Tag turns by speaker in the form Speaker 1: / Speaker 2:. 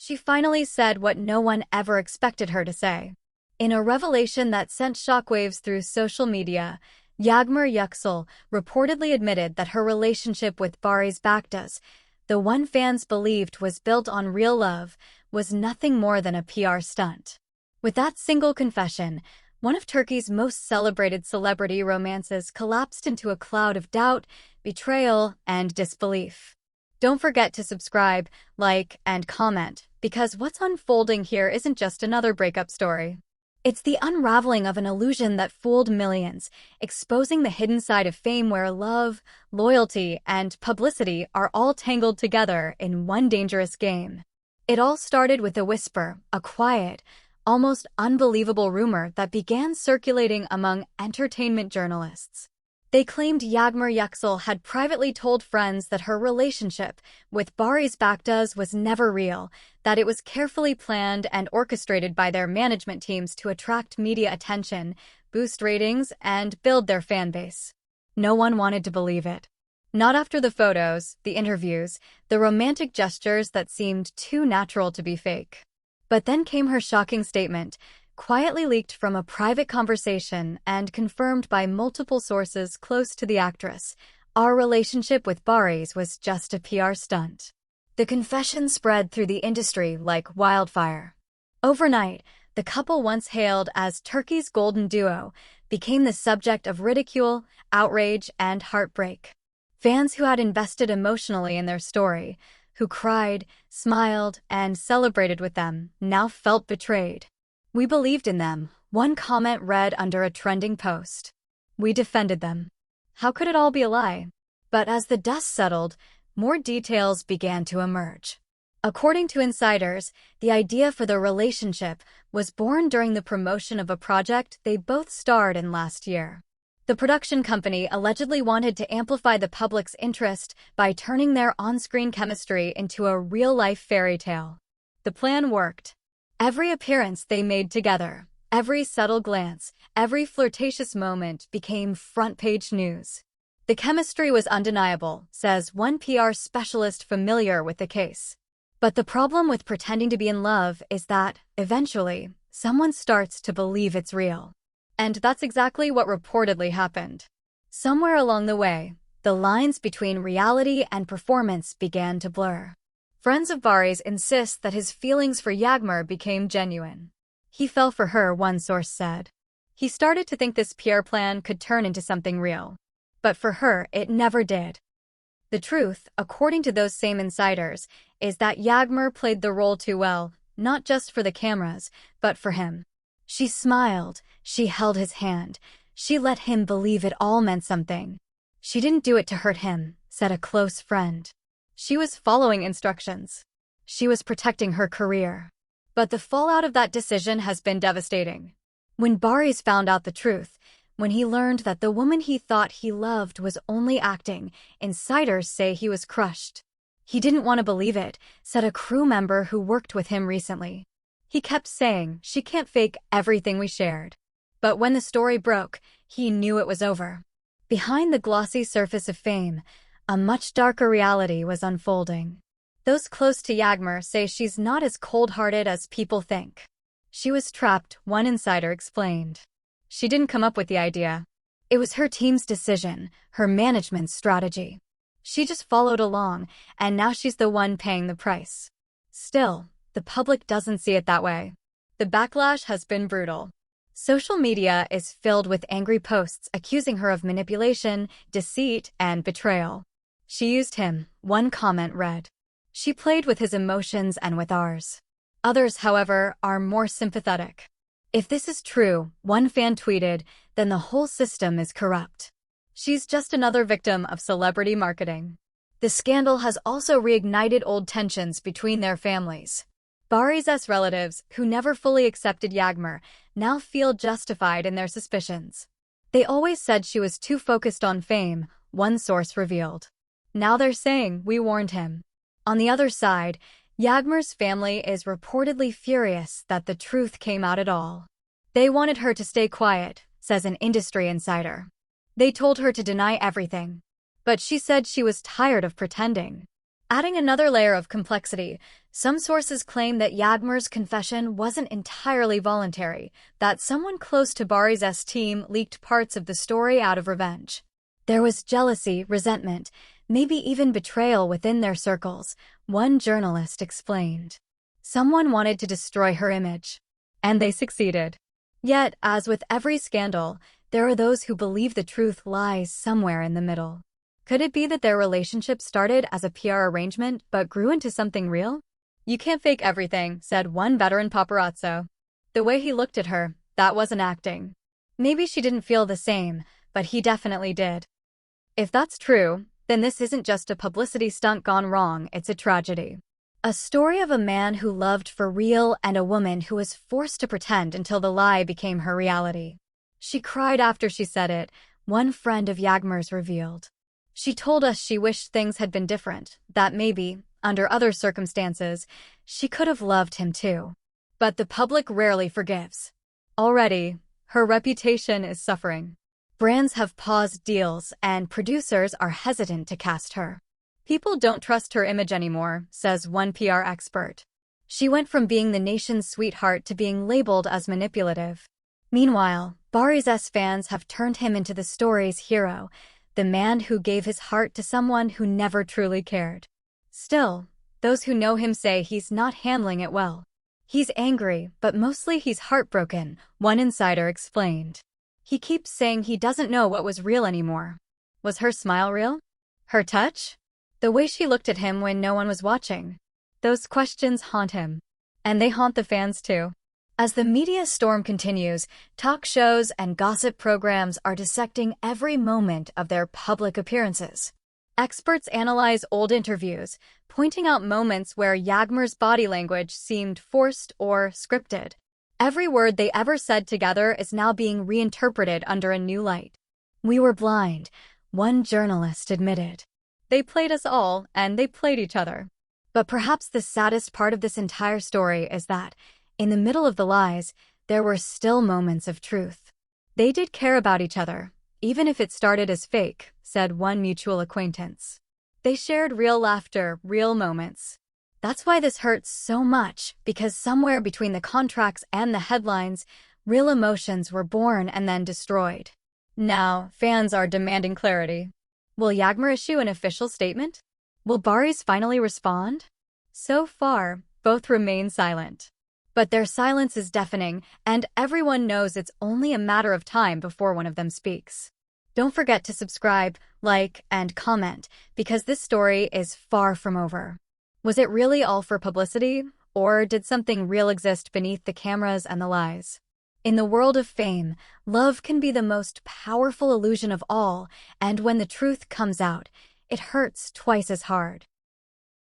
Speaker 1: She finally said what no one ever expected her to say. In a revelation that sent shockwaves through social media, Yağmur Yüksel reportedly admitted that her relationship with Barış Baktas, the one fans believed was built on real love, was nothing more than a PR stunt. With that single confession, one of Turkey's most celebrated celebrity romances collapsed into a cloud of doubt, betrayal, and disbelief. Don't forget to subscribe, like, and comment, because what's unfolding here isn't just another breakup story. It's the unraveling of an illusion that fooled millions, exposing the hidden side of fame where love, loyalty, and publicity are all tangled together in one dangerous game. It all started with a whisper, a quiet, almost unbelievable rumor that began circulating among entertainment journalists. They claimed Yağmur Yüksel had privately told friends that her relationship with Barış Baktas was never real, that it was carefully planned and orchestrated by their management teams to attract media attention, boost ratings, and build their fan base. No one wanted to believe it. Not after the photos, the interviews, the romantic gestures that seemed too natural to be fake. But then came her shocking statement, quietly leaked from a private conversation and confirmed by multiple sources close to the actress. Our relationship with Barış was just a PR stunt. The confession spread through the industry like wildfire. Overnight, the couple once hailed as Turkey's golden duo became the subject of ridicule, outrage, and heartbreak. Fans who had invested emotionally in their story, who cried, smiled, and celebrated with them, now felt betrayed. "We believed in them," one comment read under a trending post. "We defended them. How could it all be a lie?" But as the dust settled, more details began to emerge. According to insiders, the idea for the relationship was born during the promotion of a project they both starred in last year. The production company allegedly wanted to amplify the public's interest by turning their on-screen chemistry into a real-life fairy tale. The plan worked. Every appearance they made together, every subtle glance, every flirtatious moment became front-page news. The chemistry was undeniable, says one PR specialist familiar with the case. But the problem with pretending to be in love is that, eventually, someone starts to believe it's real. And that's exactly what reportedly happened. Somewhere along the way, the lines between reality and performance began to blur. Friends of Barış insist that his feelings for Yağmur became genuine. "He fell for her," one source said. "He started to think this PR plan could turn into something real. But for her, it never did." The truth, according to those same insiders, is that Yağmur played the role too well, not just for the cameras, but for him. She smiled, she held his hand, she let him believe it all meant something. "She didn't do it to hurt him," said a close friend. "She was following instructions. She was protecting her career." But the fallout of that decision has been devastating. When Barış found out the truth, when he learned that the woman he thought he loved was only acting, insiders say he was crushed. "He didn't want to believe it," said a crew member who worked with him recently. "He kept saying, 'She can't fake everything we shared.'" But when the story broke, he knew it was over. Behind the glossy surface of fame, a much darker reality was unfolding. Those close to Yağmur say she's not as cold-hearted as people think. "She was trapped," one insider explained. "She didn't come up with the idea. It was her team's decision, her management's strategy. She just followed along, and now she's the one paying the price." Still, the public doesn't see it that way. The backlash has been brutal. Social media is filled with angry posts accusing her of manipulation, deceit, and betrayal. "She used him," one comment read. "She played with his emotions and with ours." Others, however, are more sympathetic. "If this is true," one fan tweeted, "then the whole system is corrupt. She's just another victim of celebrity marketing." The scandal has also reignited old tensions between their families. Barış's relatives, who never fully accepted Yağmur, now feel justified in their suspicions. "They always said she was too focused on fame," one source revealed. "Now they're saying we warned him." On the other side, Yağmur's family is reportedly furious that the truth came out at all. "They wanted her to stay quiet," says an industry insider. "They told her to deny everything. But she said she was tired of pretending." Adding another layer of complexity, some sources claim that Yağmur's confession wasn't entirely voluntary, that someone close to Barış's team leaked parts of the story out of revenge. There was jealousy, resentment, maybe even betrayal within their circles, one journalist explained. Someone wanted to destroy her image. And they succeeded. Yet, as with every scandal, there are those who believe the truth lies somewhere in the middle. Could it be that their relationship started as a PR arrangement but grew into something real? "You can't fake everything," said one veteran paparazzo. The way he looked at her, that wasn't acting. Maybe she didn't feel the same, but he definitely did. If that's true, then this isn't just a publicity stunt gone wrong, it's a tragedy. A story of a man who loved for real and a woman who was forced to pretend until the lie became her reality. She cried after she said it, one friend of Yağmur's revealed. She told us she wished things had been different, that maybe, under other circumstances, she could have loved him too. But the public rarely forgives. Already, her reputation is suffering. Brands have paused deals and producers are hesitant to cast her. People don't trust her image anymore, says one PR expert. She went from being the nation's sweetheart to being labeled as manipulative. Meanwhile, Barış's fans have turned him into the story's hero, the man who gave his heart to someone who never truly cared. Still, those who know him say he's not handling it well. He's angry, but mostly he's heartbroken, one insider explained. He keeps saying he doesn't know what was real anymore. Was her smile real? Her touch? The way she looked at him when no one was watching? Those questions haunt him. And they haunt the fans too. As the media storm continues, talk shows and gossip programs are dissecting every moment of their public appearances. Experts analyze old interviews, pointing out moments where Yağmur's body language seemed forced or scripted. Every word they ever said together is now being reinterpreted under a new light. "We were blind," one journalist admitted. "They played us all, and they played each other." But perhaps the saddest part of this entire story is that, in the middle of the lies, there were still moments of truth. They did care about each other, even if it started as fake, said one mutual acquaintance. They shared real laughter, real moments. That's why this hurts so much, because somewhere between the contracts and the headlines, real emotions were born and then destroyed. Now, fans are demanding clarity. Will Yağmur issue an official statement? Will Barış finally respond? So far, both remain silent. But their silence is deafening, and everyone knows it's only a matter of time before one of them speaks. Don't forget to subscribe, like, and comment, because this story is far from over. Was it really all for publicity, or did something real exist beneath the cameras and the lies? In the world of fame, love can be the most powerful illusion of all, and when the truth comes out, it hurts twice as hard.